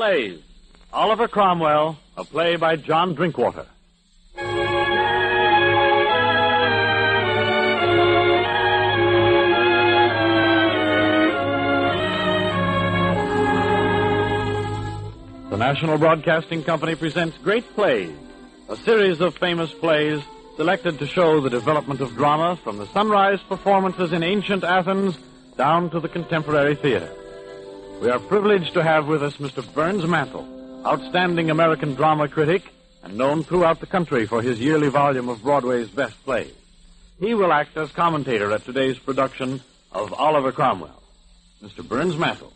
plays. Oliver Cromwell, a play by John Drinkwater. The National Broadcasting Company presents Great Plays, a series of famous plays selected to show the development of drama from the sunrise performances in ancient Athens down to the contemporary theater. We are privileged to have with us Mr. Burns Mantle, outstanding American drama critic and known throughout the country for his yearly volume of Broadway's best plays. He will act as commentator at today's production of Oliver Cromwell. Mr. Burns Mantle.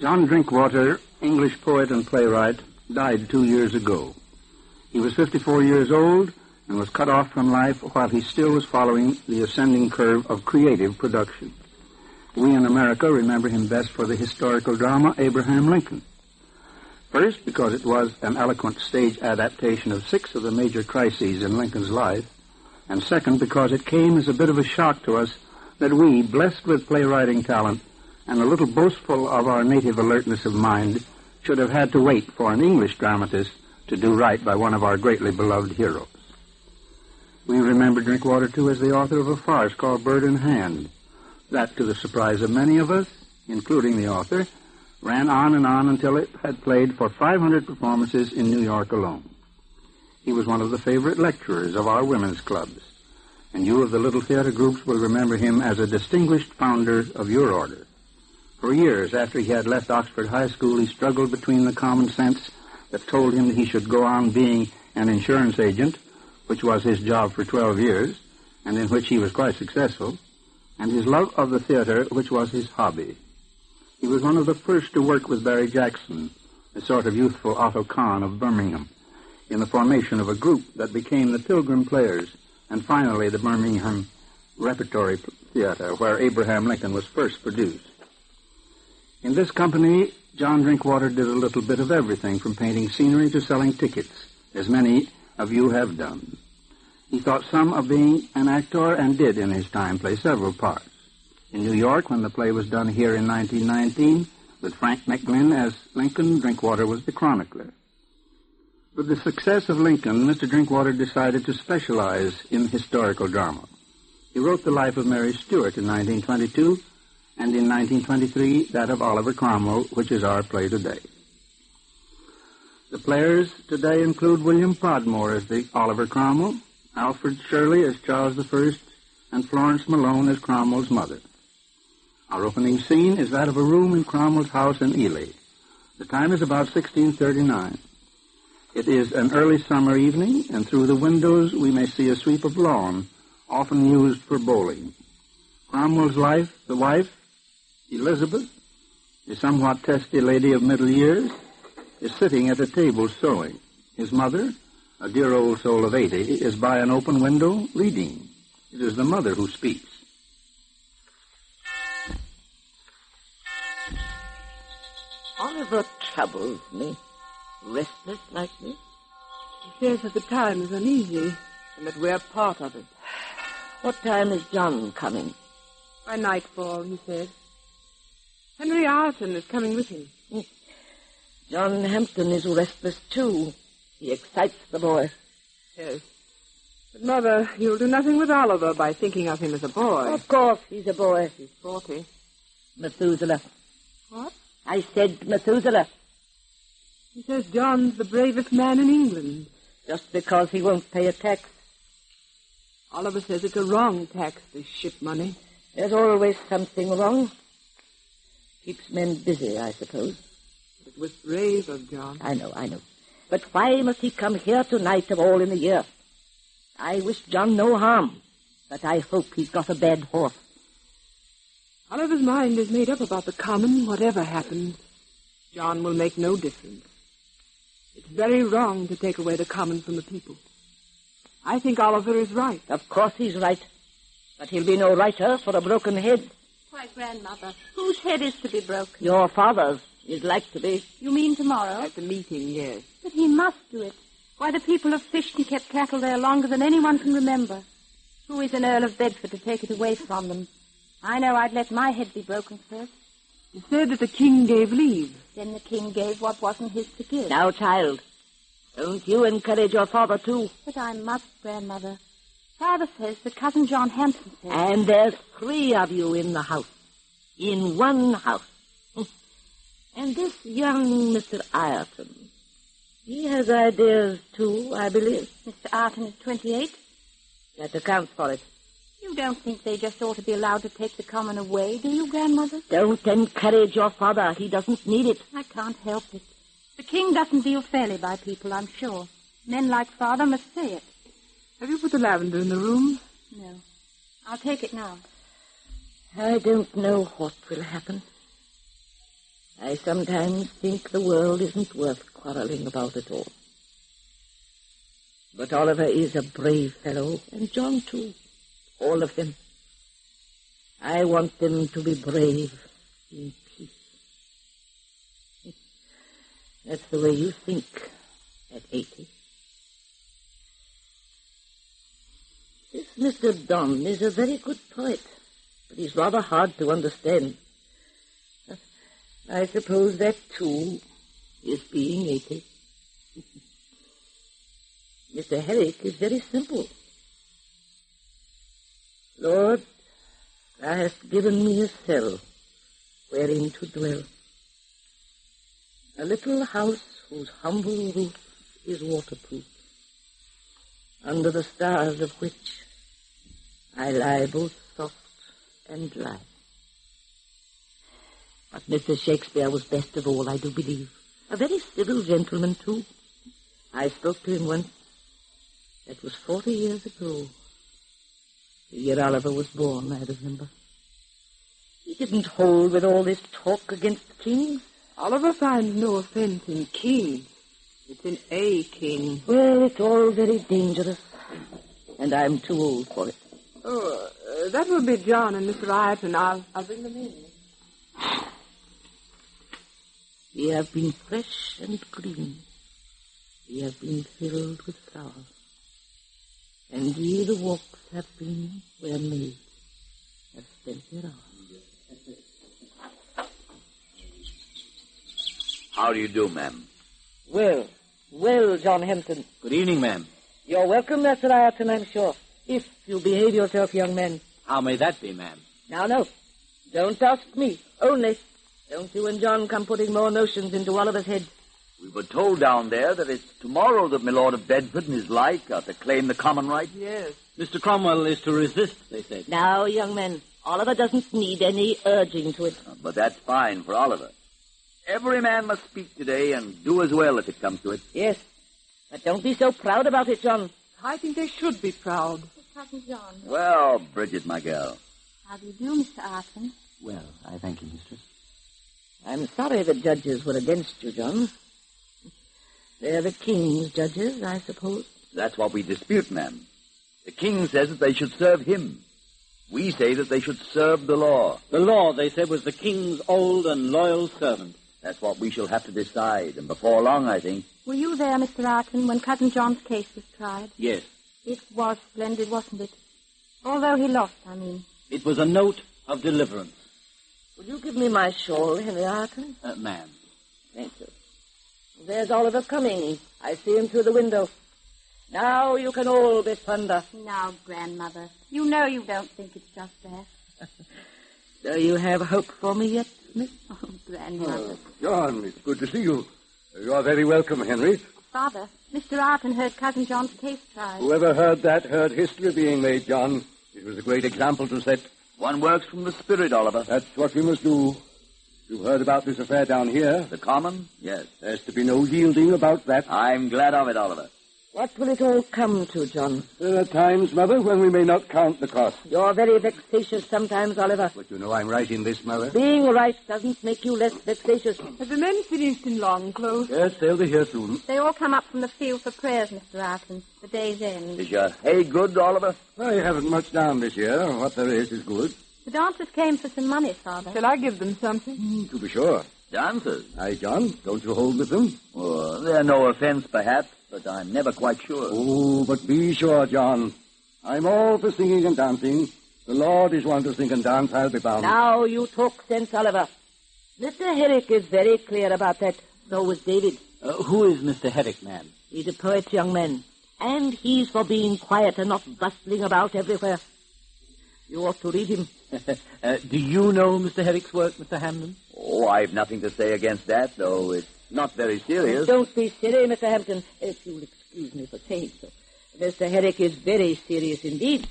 John Drinkwater, English poet and playwright, died 2 years ago. He was 54 years old and was cut off from life while he still was following the ascending curve of creative production. We in America remember him best for the historical drama Abraham Lincoln. First, because it was an eloquent stage adaptation of 6 of the major crises in Lincoln's life, and second, because it came as a bit of a shock to us that we, blessed with playwriting talent and a little boastful of our native alertness of mind, should have had to wait for an English dramatist to do right by one of our greatly beloved heroes. We remember Drinkwater, too, as the author of a farce called Bird in Hand. That, to the surprise of many of us, including the author, ran on and on until it had played for 500 performances in New York alone. He was one of the favorite lecturers of our women's clubs, and you of the little theater groups will remember him as a distinguished founder of your order. For years after he had left Oxford High School, he struggled between the common sense that told him that he should go on being an insurance agent, which was his job for 12 years, and in which he was quite successful, and his love of the theater, which was his hobby. He was one of the first to work with Barry Jackson, a sort of youthful Otto Kahn of Birmingham, in the formation of a group that became the Pilgrim Players, and finally the Birmingham Repertory Theater, where Abraham Lincoln was first produced. In this company, John Drinkwater did a little bit of everything, from painting scenery to selling tickets, as many of you have done. He thought some of being an actor and did, in his time, play several parts. In New York, when the play was done here in 1919, with Frank McGlynn as Lincoln, Drinkwater was the chronicler. With the success of Lincoln, Mr. Drinkwater decided to specialize in historical drama. He wrote The Life of Mary Stuart in 1922, and in 1923, that of Oliver Cromwell, which is our play today. The players today include William Podmore as the Oliver Cromwell, Alfred Shirley as Charles I, and Florence Malone as Cromwell's mother. Our opening scene is that of a room in Cromwell's house in Ely. The time is about 1639. It is an early summer evening, and through the windows we may see a sweep of lawn, often used for bowling. Cromwell's wife, Elizabeth, a somewhat testy lady of middle years, is sitting at a table sewing. His mother, a dear old soul of 80, is by an open window reading. It is the mother who speaks. Oliver troubles me. Restless like this. He says that the time is uneasy and that we're part of it. What time is John coming? By nightfall, he said. Henry Arson is coming with him. John Hampton is restless, too. He excites the boy. Yes. But, Mother, you'll do nothing with Oliver by thinking of him as a boy. Of course, he's a boy. He's 40. Methuselah. What? I said Methuselah. He says John's the bravest man in England. Just because he won't pay a tax. Oliver says it's a wrong tax, this ship money. There's always something wrong. Keeps men busy, I suppose. It was brave of John. I know. But why must he come here tonight of all in the year? I wish John no harm, but I hope he's got a bad horse. Oliver's mind is made up about the common, whatever happens. John will make no difference. It's very wrong to take away the common from the people. I think Oliver is right. Of course he's right, but he'll be no writer for a broken head. Why, Grandmother, whose head is to be broken? Your father's is like to be. You mean tomorrow? At the meeting, yes. But he must do it. Why, the people have fished and kept cattle there longer than anyone can remember. Who is an Earl of Bedford to take it away from them? I know I'd let my head be broken first. You said that the king gave leave. Then the king gave what wasn't his to give. Now, child, don't you encourage your father, too? But I must, Grandmother. Father says that Cousin John Hampton says... And there's 3 of you in the house. In one house. And this young Mr. Ireton, he has ideas, too, I believe. Mr. Ireton is 28. That accounts for it. You don't think they just ought to be allowed to take the common away, do you, Grandmother? Don't encourage your father. He doesn't need it. I can't help it. The king doesn't deal fairly by people, I'm sure. Men like Father must say it. Have you put the lavender in the room? No. I'll take it now. I don't know what will happen. I sometimes think the world isn't worth quarreling about at all. But Oliver is a brave fellow, and John too. All of them. I want them to be brave in peace. That's the way you think at 80. This Mr. Donne is a very good poet, but he's rather hard to understand. I suppose that, too, is being 80. Mr. Herrick is very simple. Lord, thou hast given me a cell wherein to dwell. A little house whose humble roof is waterproof, under the stars of which I lie both soft and dry. But Mr. Shakespeare was best of all, I do believe. A very civil gentleman, too. I spoke to him once. That was 40 years ago. The year Oliver was born, I remember. He didn't hold with all this talk against kings. Oliver finds no offense in kings. It's in a king. Well, it's all very dangerous, and I'm too old for it. Oh, that will be John and Mr. Ireton. I'll bring them in. We have been fresh and green. We have been filled with flowers. And ye the walks have been where maids have spent their hours. How do you do, ma'am? Well, John Hampton. Good evening, ma'am. You're welcome, Mr. Ireton, I'm sure, if you behave yourself, young man. How may that be, ma'am? Now, no. Don't ask me. Only, don't you and John come putting more notions into Oliver's head. We were told down there that it's tomorrow that my Lord of Bedford and his like are to claim the common right. Yes. Mr. Cromwell is to resist, they said. Now, young men, Oliver doesn't need any urging to it. But that's fine for Oliver. Every man must speak today and do as well if it comes to it. Yes, but don't be so proud about it, John. I think they should be proud. Cousin John. Well, Bridget, my girl. How do you do, Mr. Ireton? Well, I thank you, mistress. I'm sorry the judges were against you, John. They're the king's judges, I suppose. That's what we dispute, ma'am. The king says that they should serve him. We say that they should serve the law. The law, they said, was the king's old and loyal servant. That's what we shall have to decide, and before long, I think. Were you there, Mr. Ireton, when Cousin John's case was tried? Yes. It was splendid, wasn't it? Although he lost, I mean. It was a note of deliverance. Will you give me my shawl, Henry Ireton? Ma'am. Thank you. There's Oliver coming. I see him through the window. Now you can all be thunder. Now, Grandmother, you know you don't think it's just that. Do you have hope for me yet, Miss? Oh, Grandmother. John, it's good to see you. You are very welcome, Henry. Father, Mr. Ireton heard Cousin John's case tried. Whoever heard that heard history being made, John. It was a great example to set. One works from the spirit, Oliver. That's what we must do. You've heard about this affair down here. The common? Yes. There's to be no yielding about that. I'm glad of it, Oliver. What will it all come to, John? There are times, Mother, when we may not count the cost. You're very vexatious sometimes, Oliver. But you know I'm right in this, Mother. Being right doesn't make you less vexatious. Have the men finished in Longclose? Yes, they'll be here soon. They all come up from the field for prayers, Mr. Ireton. The day's end. Is your hay good, Oliver? I haven't much down this year. What there is good. The dancers came for some money, Father. Shall I give them something? To be sure. Dancers? Aye, John. Don't you hold with them? Oh, they're no offense, perhaps, but I'm never quite sure. Oh, but be sure, John. I'm all for singing and dancing. The Lord is one to sing and dance, I'll be bound. Now you talk sense, Oliver. Mr. Herrick is very clear about that. So was David. Who is Mr. Herrick, ma'am? He's a poet's young man. And he's for being quiet and not bustling about everywhere. You ought to read him. Do you know Mr. Herrick's work, Mr. Hampden? Oh, I've nothing to say against that, though it's not very serious. Don't be silly, Mr. Hampden, if you'll excuse me for saying so. Mr. Herrick is very serious indeed.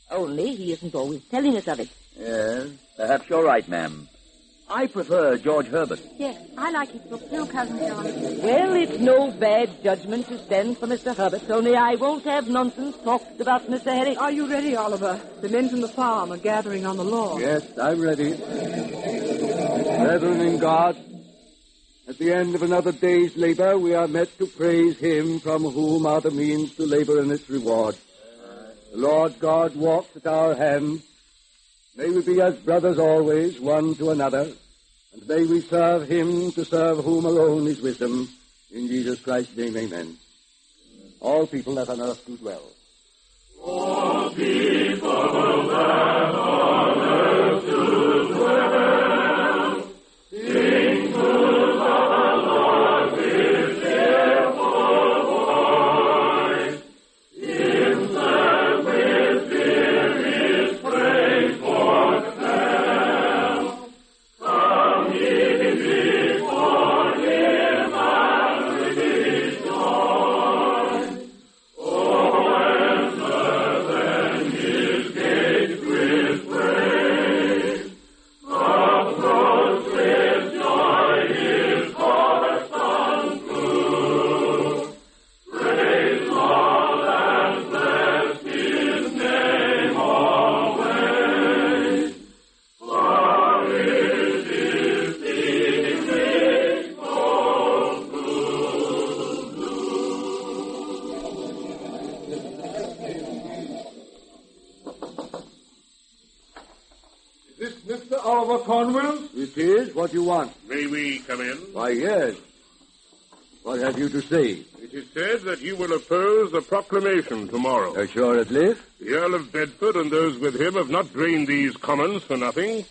Only he isn't always telling us of it. Yes, perhaps you're right, ma'am. I prefer George Herbert. Yes, I like his book too, Cousin John. Well, it's no bad judgment to stand for Mr. Herbert, only I won't have nonsense talked about Mr. Herrick. Are you ready, Oliver? The men from the farm are gathering on the lawn. Yes, I'm ready. Brethren in God, at the end of another day's labor, we are met to praise him from whom are the means to labor and its reward. The Lord God walks at our hand. May we be as brothers always, one to another, and may we serve him to serve whom alone is wisdom. In Jesus Christ's name, amen. All people that on earth do dwell. All people that on earth do dwell, sing to the Lord with cheerful voice. Incense with fear his praise foretell. Come ye before him and rejoice. Oh, enter then his gates with praise. Approach with joy his courts untrue. Praise Lord and bless his name always. For it is seemly so Is this Mr. Oliver Cromwell? It is. What do you want? May we come in? Why, yes. What have you to say? It is said that you will oppose the proclamation tomorrow. Assuredly. The Earl of Bedford and those with him have not drained these commons for nothing.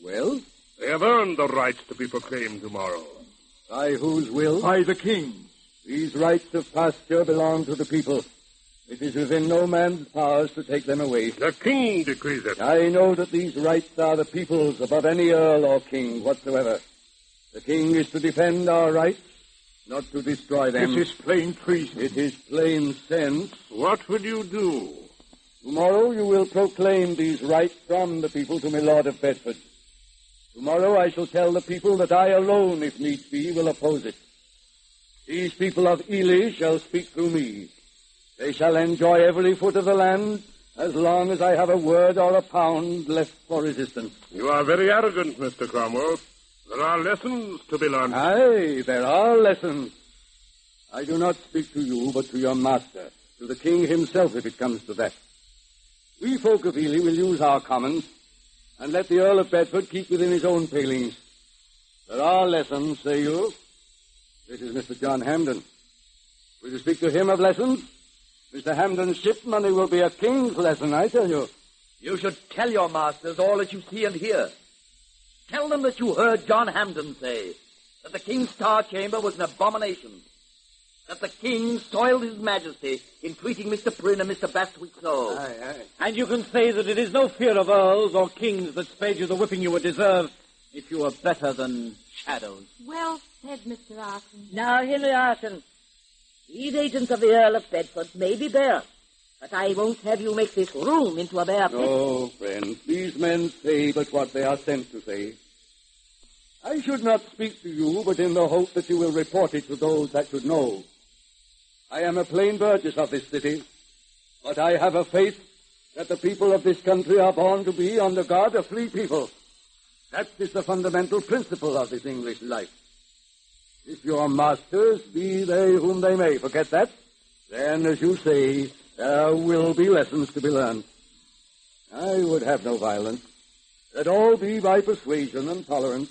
Well, They have earned the right to be proclaimed tomorrow. by whose will? By the king. These rights of pasture belong to the people. It is within no man's powers to take them away. The king decrees it. I know that these rights are the people's above any earl or king whatsoever. The king is to defend our rights, not to destroy them. This is plain treason. It is plain sense. What will you do? Tomorrow you will proclaim these rights from the people to my Lord of Bedford. Tomorrow I shall tell the people that I alone, if needs be, will oppose it. These people of Ely shall speak through me. They shall enjoy every foot of the land as long as I have a word or a pound left for resistance. You are very arrogant, Mr. Cromwell. There are lessons to be learned. Aye, there are lessons. I do not speak to you, but to your master, to the king himself, if it comes to that. We folk of Ely will use our commons, and let the Earl of Bedford keep within his own palings. There are lessons, say you. This is Mr. John Hampden. Will you speak to him of lessons? Mr. Hampden's ship money will be a king's lesson, I tell you. You should tell your masters all that you see and hear. Tell them that you heard John Hampden say that the King's Star Chamber was an abomination, that the King soiled his majesty in treating Mr. Prynne and Mr. Bastwick so. Aye, aye. And you can say that it is no fear of earls or kings that spared you the whipping you would deserve if you were better than shadows. Well said, Mr. Arson. Now, Henry Arson, these agents of the Earl of Bedford may be bare, but I won't have you make this room into a bare pit. No, friends, these men say but what they are sent to say. I should not speak to you, but in the hope that you will report it to those that should know. I am a plain burgess of this city, but I have a faith that the people of this country are born to be, under God, a free people. That is the fundamental principle of this English life. If your masters, be they whom they may, forget that, then, as you say, there will be lessons to be learned. I would have no violence. Let all be by persuasion and tolerance,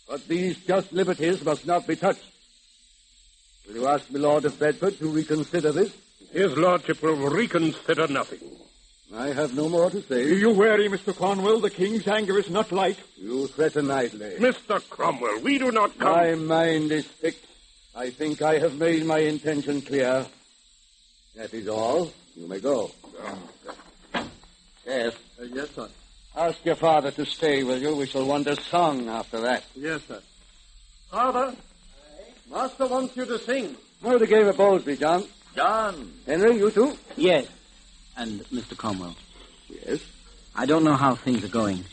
but these just liberties must not be touched. Will you ask my Lord of Bedford to reconsider this? His lordship will reconsider nothing. I have no more to say. You wary, Mr. Cornwell. The king's anger is not light. You threaten idly. Mr. Cromwell, we do not come... My mind is fixed. I think I have made my intention clear. That is all. You may go. Yes. Yes, sir. Ask your father to stay, will you? We shall want a song after that. Yes, sir. Father, Master wants you to sing. Well, the game of Bowlsby, John. John. Henry, you too? Yes. And Mr. Cromwell, Yes. I don't know how things are going,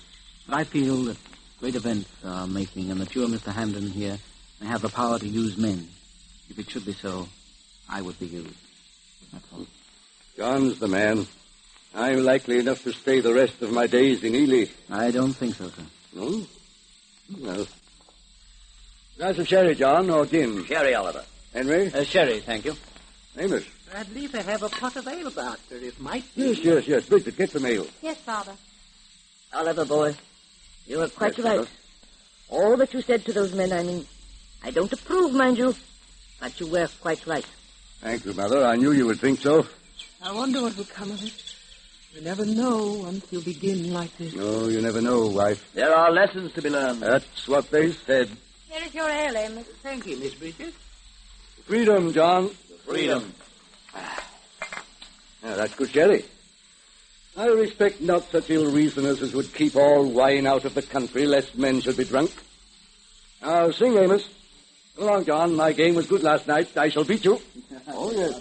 but I feel that great events are making and that you and Mr. Hampden here may have the power to use men. If it should be so, I would be used. That's all. John's the man. I'm likely enough to stay the rest of my days in Ely. I don't think so, sir. No? Well. Glass of sherry, John, or gin? Sherry, Oliver. Henry? Sherry, thank you. Amos? I believe I have a pot of ale about, sir. It might be. Yes. Bridget, get some ale. Yes, Father. Oliver, boy, you are quite Yes, right. Father. All that you said to those men, I don't approve, mind you, but you were quite right. Thank you, Mother. I knew you would think so. I wonder what will come of it. You never know once you begin like this. No, you never know, wife. There are lessons to be learned. That's what they said. Here is your ale, Amos. Thank you, Miss Bridget. Freedom, John. Freedom. Now, that's good sherry. I respect not such ill reasoners as would keep all wine out of the country, lest men should be drunk. Now, sing, Amos. Come along, John. My game was good last night. I shall beat you. Oh, yes.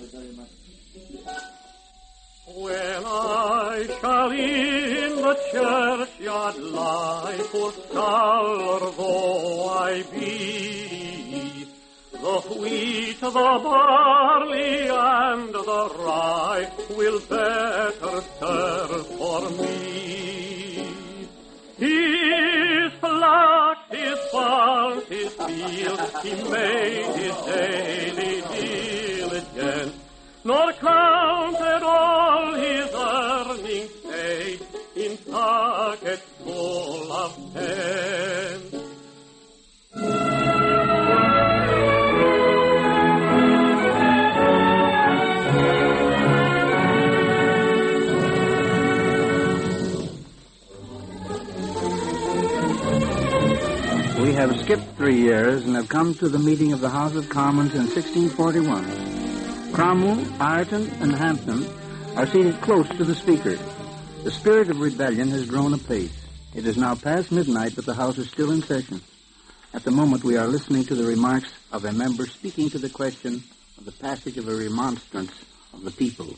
When I shall in the churchyard lie, poor scholar though I be, the wheat, the barley, and the rye will better serve for me. His flax, his barns, his fields, he made his daily diligence, nor counted all his earnings paid in packets full of pence. We have skipped 3 years and have come to the meeting of the House of Commons in 1641. Cromwell, Ireton, and Hampden are seated close to the Speaker. The spirit of rebellion has grown apace. It is now past midnight, but the House is still in session. At the moment, we are listening to the remarks of a member speaking to the question of the passage of a remonstrance of the people.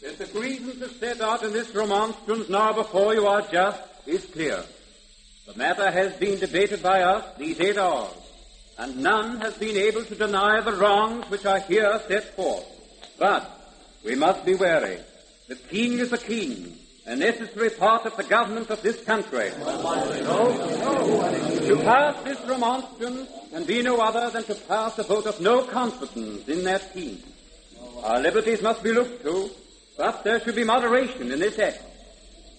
That the grievances set out in this remonstrance now before you are just is clear. The matter has been debated by us these 8 hours, and none has been able to deny the wrongs which are here set forth. But we must be wary. The king is a king, a necessary part of the government of this country. To pass this remonstrance can be no other than to pass a vote of no confidence in that king. Our liberties must be looked to, but there should be moderation in this act.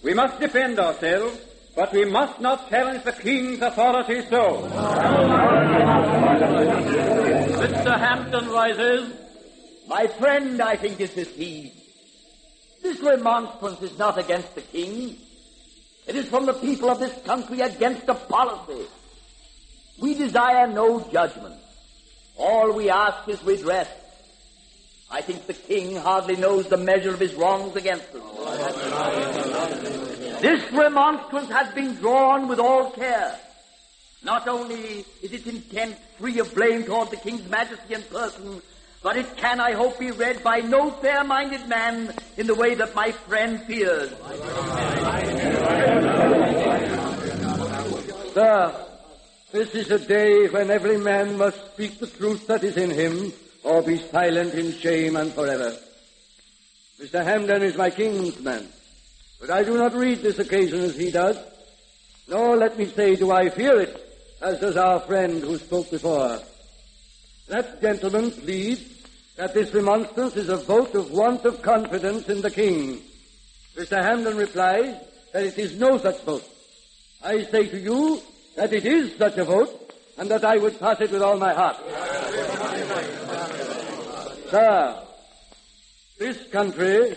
We must defend ourselves, but we must not challenge the king's authority so. Mr. Hampden rises. My friend, I think, is deceived. This remonstrance is not against the king. It is from the people of this country against the policy. We desire no judgment. All we ask is redress. I think the king hardly knows the measure of his wrongs against us. This remonstrance has been drawn with all care. Not only is its intent free of blame toward the king's majesty and person, but it can, I hope, be read by no fair-minded man in the way that my friend fears. Sir, this is a day when every man must speak the truth that is in him, or be silent in shame and forever. Mr. Hampden is my kinsman, but I do not read this occasion as he does, nor, let me say, do I fear it, as does our friend who spoke before. That gentleman pleads that this remonstrance is a vote of want of confidence in the king. Mr. Hampden replies that it is no such vote. I say to you that it is such a vote, and that I would pass it with all my heart. Sir, this country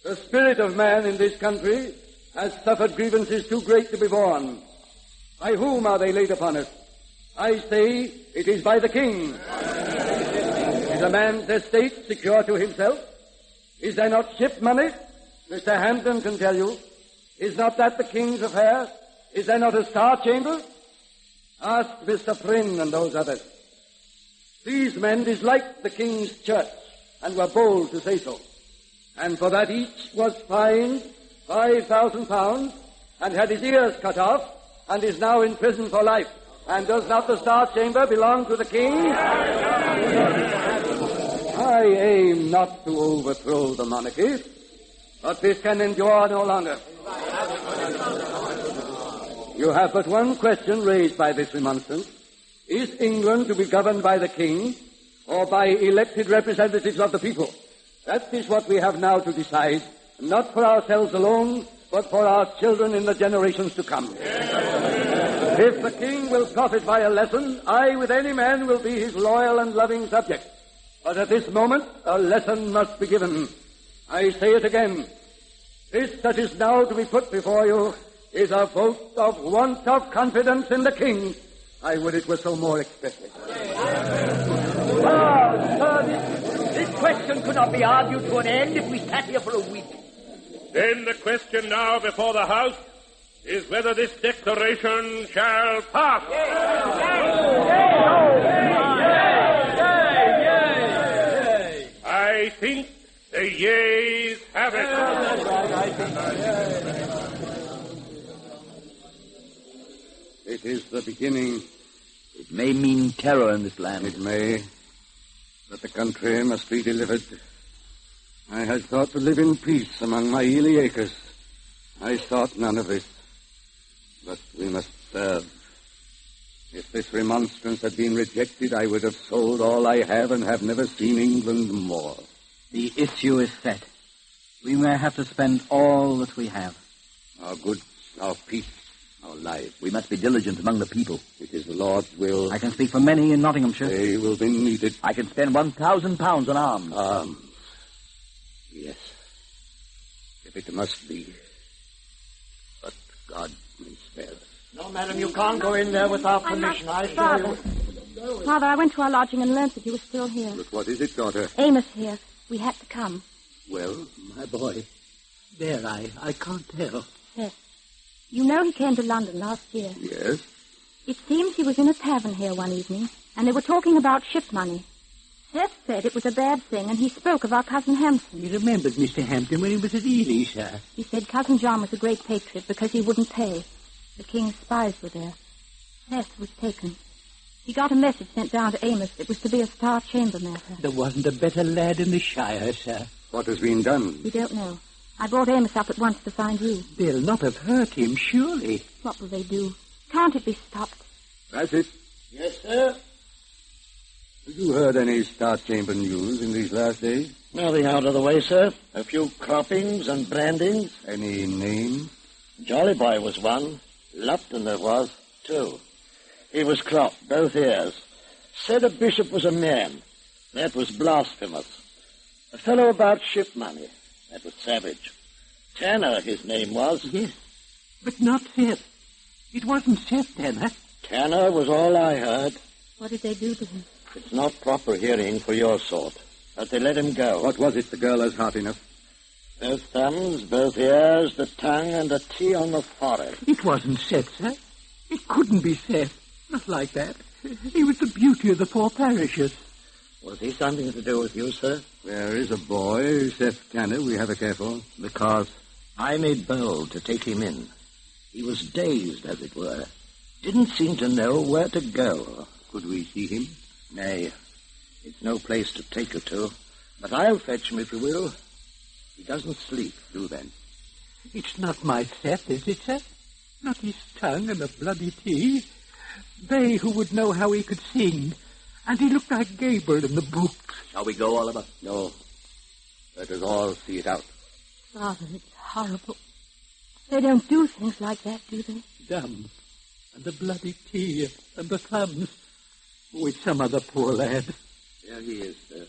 The spirit of man in this country has suffered grievances too great to be borne. By whom are they laid upon us? I say it is by the king. Is a man's estate secure to himself? Is there not ship money? Mr. Hampden can tell you. Is not that the king's affair? Is there not a star chamber? Ask Mr. Prynne and those others. These men disliked the king's church and were bold to say so. And for that each was fined £5,000 and had his ears cut off and is now in prison for life. And does not the Star Chamber belong to the king? I aim not to overthrow the monarchy, but this can endure no longer. You have but one question raised by this remonstrance. Is England to be governed by the king or by elected representatives of the people? That is what we have now to decide, not for ourselves alone, but for our children in the generations to come. If the king will profit by a lesson, I, with any man, will be his loyal and loving subject. But at this moment, a lesson must be given. I say it again. This that is now to be put before you is a vote of want of confidence in the king. I would it were so more explicit. Sir, this question could not be argued to an end if we sat here for a week. Then the question now before the House is whether this declaration shall pass. I think the yeas have it. It is the beginning. It may mean terror in this land. It may. But the country must be delivered. I had thought to live in peace among my Ely acres. I thought none of this. But we must serve. If this remonstrance had been rejected, I would have sold all I have and have never seen England more. The issue is set. We may have to spend all that we have. Our goods, our peace, our lives. We must be diligent among the people. It is the Lord's will. I can speak for many in Nottinghamshire. They will be needed. I can spend £1,000 on arms. Arms. Yes. If it must be. But God may spare us. No, madam, you can't go in there without permission. I assure you. Father, I went to our lodging and learned that you were still here. But what is it, daughter? Amos here. We had to come. Well, My boy. There, I can't tell. Yes. You know he came to London last year. yes. It seems he was in a tavern here one evening, and they were talking about ship money. Seth said it was a bad thing, and he spoke of our cousin Hampton. He remembered Mr. Hampton when he was at Ely, sir. He said cousin John was a great patriot because he wouldn't pay. The king's spies were there. Seth was taken. He got a message sent down to Amos. It was to be a Star Chamber matter. There wasn't a better lad in the Shire, sir. What has been done? We don't know. I brought Amos up at once to find you. They'll not have hurt him, surely. What will they do? Can't it be stopped? That's it. Yes, sir. Have you heard any Star Chamber news in these last days? Nothing out of the way, sir. A few croppings and brandings. Any names? Jolly Boy was one. Lupton there was, two. He was cropped, both ears. Said a bishop was a man. That was blasphemous. A fellow about ship money. That was savage. Tanner, his name was. Yes, but not Seth. It wasn't Seth, Tanner. Tanner was all I heard. What did they do to him? It's not proper hearing for your sort. But they let him go. What was it the girl has heart enough? Both thumbs, both ears, the tongue, and a T on the forehead. It wasn't Seth, sir. It couldn't be Seth. Not like that. He was the beauty of the four parishes. Was he something to do with you, sir? There is a boy, Seth Tanner, we have to care for. Because I made bold to take him in. He was dazed, as it were. Didn't seem to know where to go. Could we see him? Nay, it's no place to take you to. But I'll fetch him if you will. He doesn't sleep. Do then. It's not my Seth, is it, sir? Not his tongue and a bloody T. They who would know how he could sing. And he looked like Gabriel in the books. Shall we go, Oliver? No. Let us all see it out. Father, it's horrible. They don't do things like that, do they? Dumb. And the bloody T and the thumbs. Oh, it's some other poor lad. There he is, sir.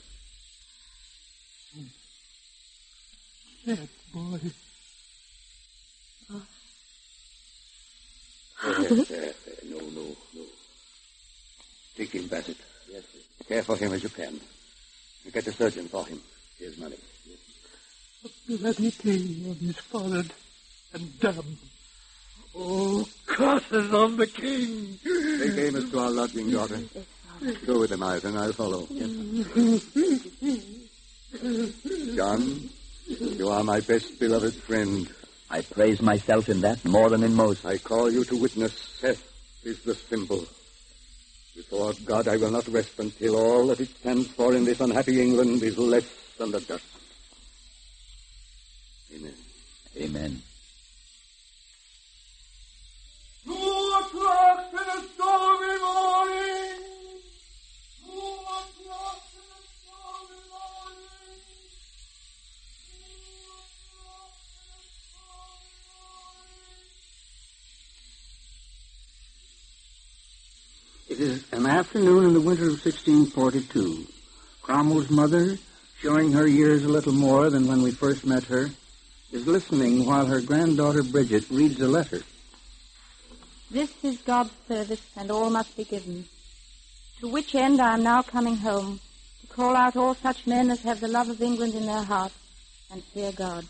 Seth, boy. There. No. Take him, Bassett. Yes, sir. Care for him as you can. You get a surgeon for him. Here's money. Yes. A bloody T on his forehead and damn. Oh, curses on the king! Take Amos to our lodging, daughter. Go with him, Ivan. I'll follow. Yes, John, you are my best beloved friend. I praise myself in that more than in most. I call you to witness. Seth is the symbol. Before God, I will not rest until all that it stands for in this unhappy England is less than the dust. Amen. Amen. 2 o'clock in a stormy morning. 2 o'clock in a stormy morning. It is an afternoon in the winter of 1642. Cromwell's mother, showing her years a little more than when we first met her, is listening while her granddaughter Bridget reads a letter. This is God's service, and all must be given. To which end I am now coming home, to call out all such men as have the love of England in their hearts, and fear God.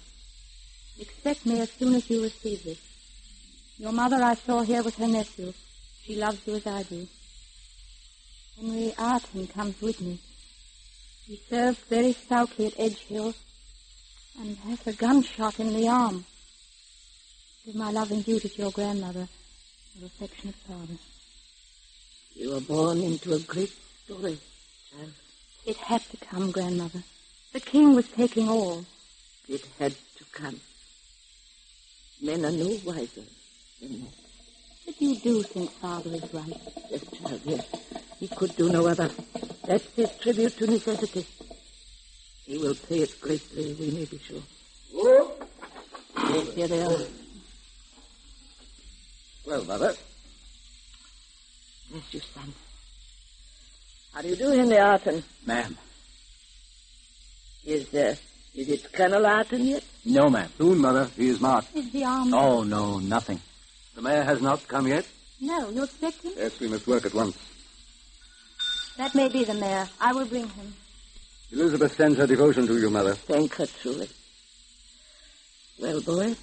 Expect me as soon as you receive this. Your mother I saw here with her nephew. She loves you as I do. Henry Arton comes with me. He served very stoutly at Edgehill, and has a gunshot in the arm. Give my loving duty to your grandmother. Your affectionate father. You were born into a great story, child. It had to come, grandmother. The king was taking all. It had to come. Men are no wiser than that. But you do think father is right. Yes, child, yes. He could do no other. That's his tribute to necessity. He will pay it greatly, we may be sure. Oh. Yes, here they are. Well, Mother. Bless you, son. How do you do, Henry Arton? Ma'am. Is it Colonel Arton yet? No, ma'am. Soon, Mother. He is marked. Is the arm... Oh, no, nothing. The mayor has not come yet? No, you expect him? Yes, we must work at once. That may be the mayor. I will bring him. Elizabeth sends her devotion to you, Mother. Thank her truly. Well, boy,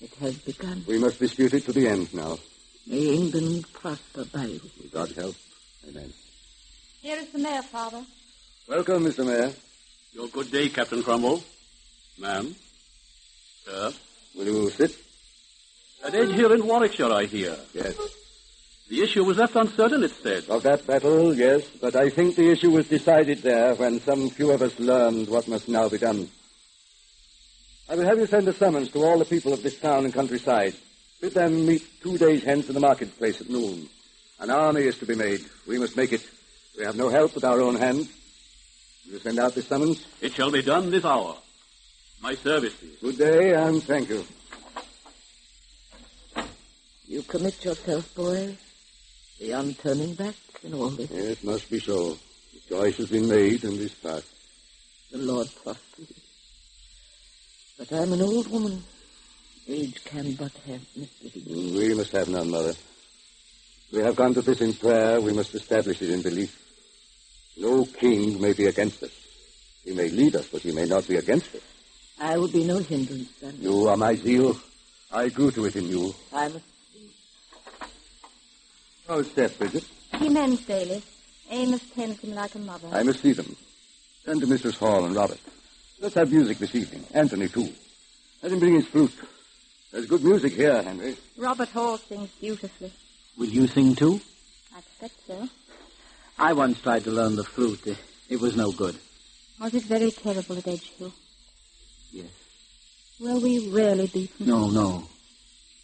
it has begun. We must dispute it to the end now. May England prosper by you. With God's help. Amen. Here is the mayor, Father. Welcome, Mr. Mayor. Your good day, Captain Cromwell. Ma'am. Sir. Will you sit? At Edgehill in Warwickshire, I hear. Yes. The issue was left uncertain, it said. Of that battle, yes, but I think the issue was decided there when some few of us learned what must now be done. I will have you send a summons to all the people of this town and countryside. Bid them meet 2 days hence in the marketplace at noon. An army is to be made. We must make it. We have no help with our own hands. Will you send out this summons? It shall be done this hour. My service, please. Good day, and thank you. You commit yourself, boy, beyond turning back in all this. Yes, must be so. The choice has been made and is passed. The Lord prosper you. But I'm an old woman. Age can but have misgivings. We must have none, Mother. We have gone to this in prayer. We must establish it in belief. No king may be against us. He may lead us, but he may not be against us. I will be no hindrance, son. You are my zeal. I grew to it in you. I must... How's Seth, Bridget? He mends daily. Amos tends him like a mother. I must see them. Send to Mrs. Hall and Robert. Let's have music this evening. Anthony, too. Let him bring his flute. There's good music here, Henry. Robert Hall sings beautifully. Will you sing, too? I expect so. I once tried to learn the flute. It was no good. Was it very terrible at Edgehill? Yes. Were we rarely beaten? No.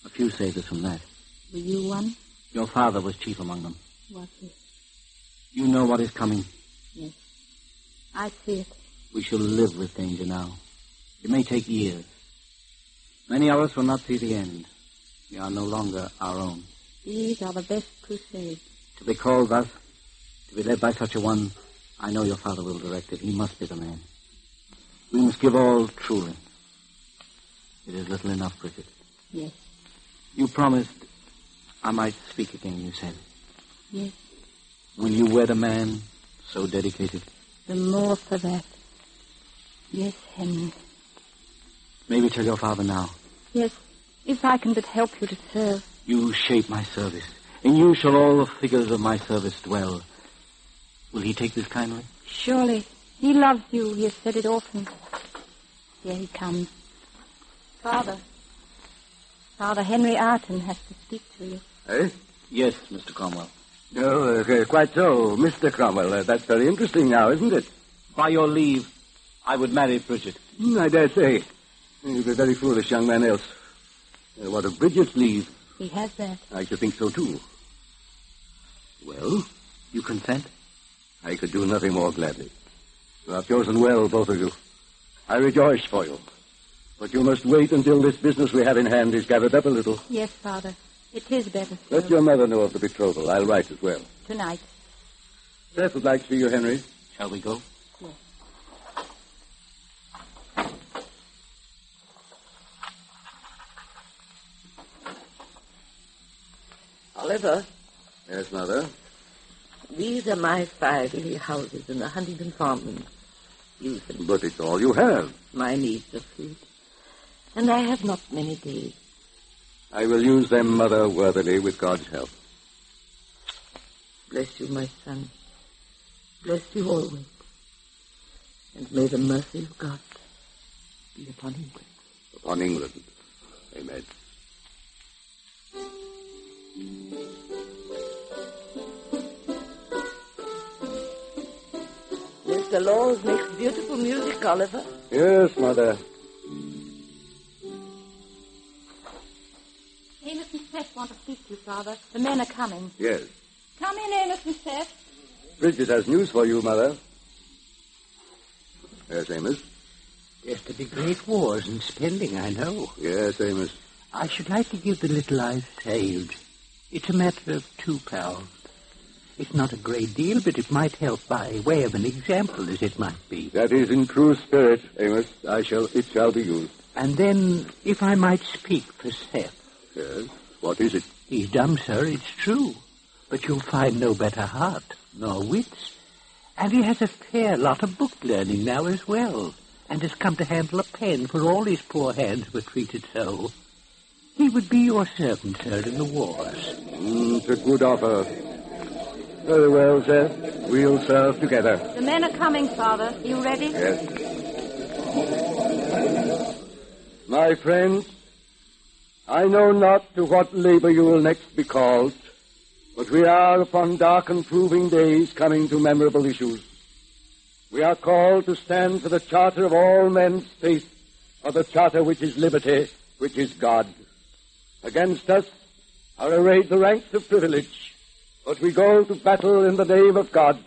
A few saved us from that. Were you one? Your father was chief among them. Was he? You know what is coming. Yes. I see it. We shall live with danger now. It may take years. Many of us will not see the end. We are no longer our own. These are the best crusades. To be called thus, to be led by such a one, I know your father will direct it. He must be the man. We must give all truly. It is little enough, Bridget. Yes. You promised I might speak again, you said. Yes. Will you wed a man so dedicated? The more for that. Yes, Henry. Maybe tell your father now. Yes, if I can but help you to serve. You shape my service. In you shall all the figures of my service dwell. Will he take this kindly? Surely. He loves you. He has said it often. Here he comes. Father. Father Henry Arton has to speak to you. Eh? Yes, Mr. Cromwell. Oh, quite so. Mr. Cromwell, that's very interesting now, isn't it? By your leave, I would marry Bridget. I dare say. You'd be very foolish, young man else. What of Bridget's leave? He has that. I should think so, too. Well? You consent? I could do nothing more gladly. You have chosen well, both of you. I rejoice for you. But you must wait until this business we have in hand is gathered up a little. Yes, Father. It is better so. Let your mother know of the betrothal. I'll write as well. Tonight. Seth would like to see you, Henry. Shall we go? Yes. Oliver, Yes, Mother. these are my 5 little houses in the Huntington farmlands. Use them. But it's all you have. My needs are food. And I have not many days. I will use them, Mother, worthily, with God's help. Bless you, my son. Bless you always. And may the mercy of God be upon England. Upon England. Amen. Mr. Laws makes beautiful music, Oliver. Yes, Mother. Amos and Seth want to speak to you, Father. The men are coming. Yes. Come in, Amos and Seth. Bridget has news for you, Mother. Yes, Amos? There's to be great wars and spending, I know. Yes, Amos. I should like to give the little I've saved. It's a matter of £2. It's not a great deal, but it might help by way of an example, as it might be. That is in true spirit, Amos. It shall be used. And then, if I might speak for Seth. Yes? What is it? He's dumb, sir, it's true. But you'll find no better heart, nor wits. And he has a fair lot of book learning now as well, and has come to handle a pen, for all his poor hands were treated so. He would be your servant, sir, in the wars. It's a good offer. Very well, Seth. We'll serve together. The men are coming, Father. Are you ready? Yes. My friends, I know not to what labor you will next be called, but we are upon dark and proving days coming to memorable issues. We are called to stand for the charter of all men's faith, or the charter which is liberty, which is God. Against us are arrayed the ranks of privilege, but we go to battle in the name of God.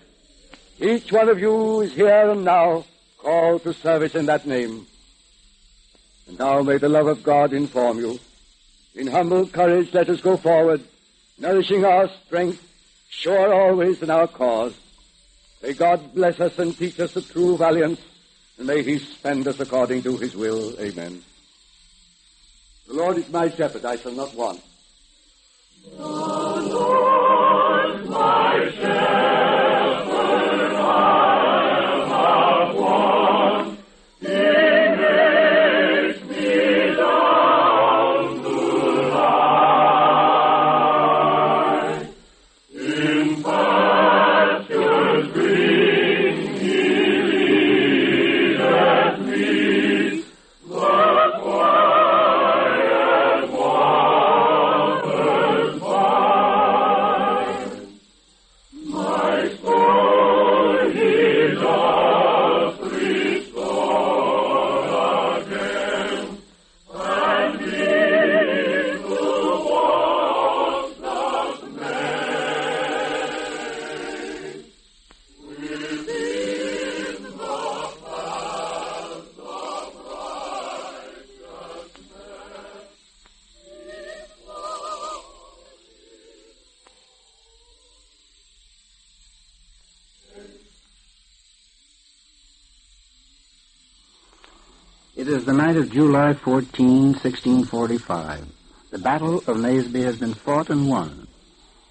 Each one of you is here and now called to service in that name. And now may the love of God inform you. In humble courage let us go forward, nourishing our strength, sure always in our cause. May God bless us and teach us the true valiance, and may he spend us according to his will. Amen. The Lord is my shepherd, I shall not want. The Lord is my shepherd, I have want. He makes me down to lie. In pastures green he leadeth me. The quiet waters by. It is the night of July 14, 1645. The Battle of Naseby has been fought and won.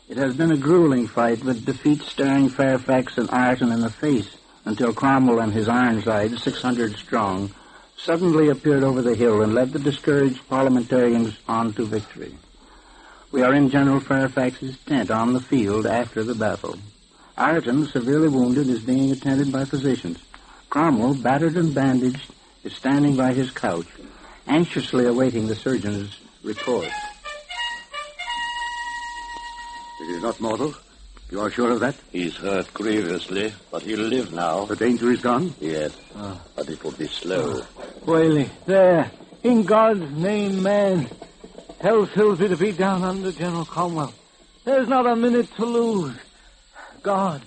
It has been a grueling fight, with defeat staring Fairfax and Ireton in the face until Cromwell and his Ironsides, 600 strong, suddenly appeared over the hill and led the discouraged parliamentarians on to victory. We are in General Fairfax's tent on the field after the battle. Ireton, severely wounded, is being attended by physicians. Cromwell, battered and bandaged, is standing by his couch, anxiously awaiting the surgeon's report. It is not mortal. You are sure of that? He's hurt grievously, but he'll live now. The danger is gone? Yes, but it will be slow. Whaley, there. In God's name, man. Tell Sylvie to be down under General Cromwell. There's not a minute to lose. God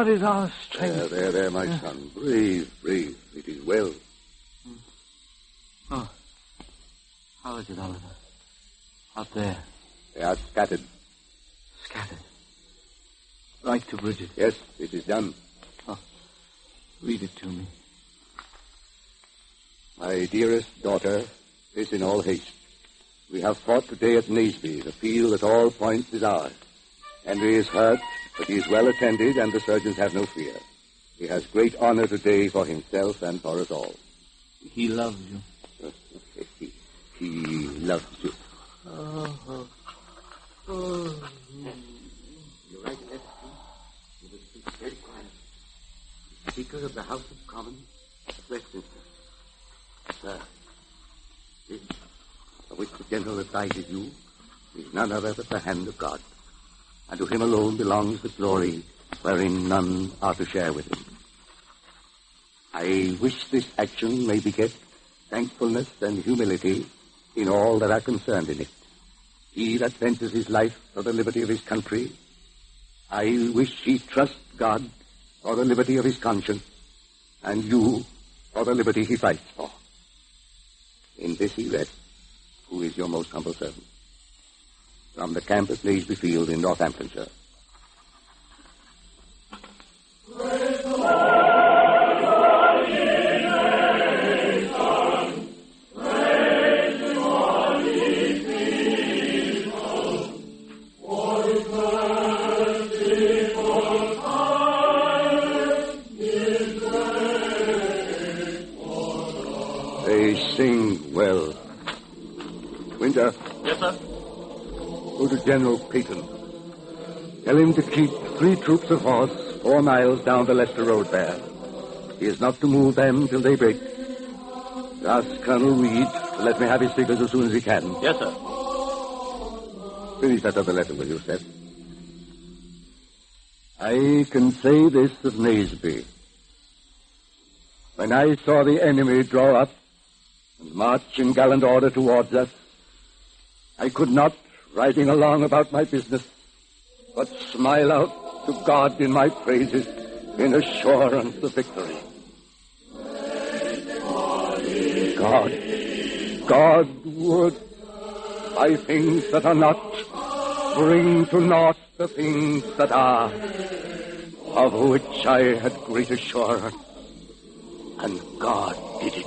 is our strength. There, my son. Breathe. It is well. Oh. How is it, Oliver? Out there. They are scattered. Scattered. Right to Bridget. Yes, it is done. Oh. Read it to me. My dearest daughter, this in all haste. We have fought today at Naseby. The field at all points is ours. Henry is hurt, but he is well attended, and the surgeons have no fear. He has great honor today for himself and for us all. He loves you. He loves you. Oh. You're right, Chesterton. You must speak very quiet. The Speaker of the House of Commons of Westminster. Sir, this for which the General advises you is none other but the hand of God, and to him alone belongs the glory wherein none are to share with him. I wish this action may beget thankfulness and humility in all that are concerned in it. He that fences his life for the liberty of his country, I wish he trust God for the liberty of his conscience, and you for the liberty he fights for. In this he rests, who is your most humble servant. From the camp at Naseby Field in Northamptonshire. Praise the Lord, all ye nations. Praise him, all ye peoples. For his merciful kindness is great for us. They sing well. Winter. Yes, sir? Go to General Peyton. Tell him to keep 3 troops of horse 4 miles down the Leicester Road there. He is not to move them till they break. Ask Colonel Reed to let me have his figures as soon as he can. Yes, sir. Finish that other letter, will you, Seth? I can say this of Naseby. When I saw the enemy draw up and march in gallant order towards us, I could not, riding along about my business, but smile out to God in my praises in assurance of victory. God would, by things that are not, bring to naught the things that are, of which I had great assurance, and God did it.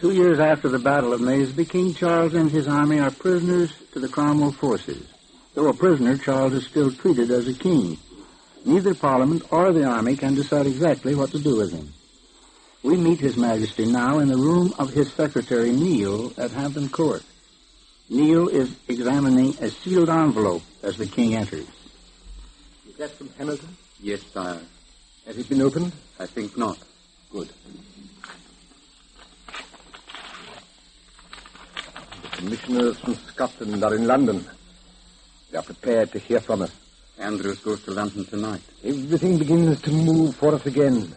Two years after the Battle of Naseby, King Charles and his army are prisoners to the Cromwell forces. Though a prisoner, Charles is still treated as a king. Neither Parliament or the army can decide exactly what to do with him. We meet His Majesty now in the room of his secretary, Neil, at Hampton Court. Neil is examining a sealed envelope as the king enters. Is that from Hamilton? Yes, sire. Has it been opened? I think not. Good. The commissioners from Scotland are in London. They are prepared to hear from us. Andrews goes to London tonight. Everything begins to move for us again.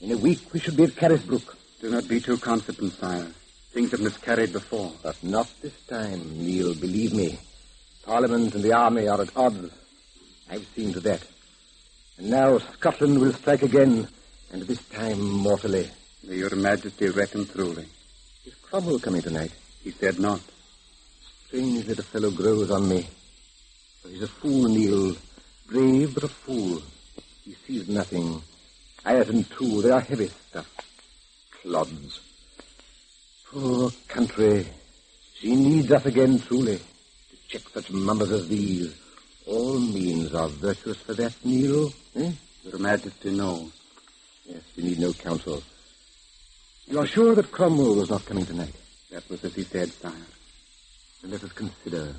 In a week, we should be at Carisbrooke. Do not be too confident, sire. Things have miscarried before. But not this time, Neil, believe me. Parliament and the army are at odds. I've seen to that. And now Scotland will strike again, and this time mortally. May your Majesty reckon truly. Is Cromwell coming tonight? He said not. Strange that a fellow grows on me. For he's a fool, Neil. Brave, but a fool. He sees nothing. Ireton, too, they are heavy stuff. Clods. Poor country. She needs us again, truly. To check such mummers as these. All means are virtuous for that, Neil. Eh? Your Majesty knows. Yes, we need no counsel. You are sure that Cromwell was not coming tonight? That was as he said, sire. Then let us consider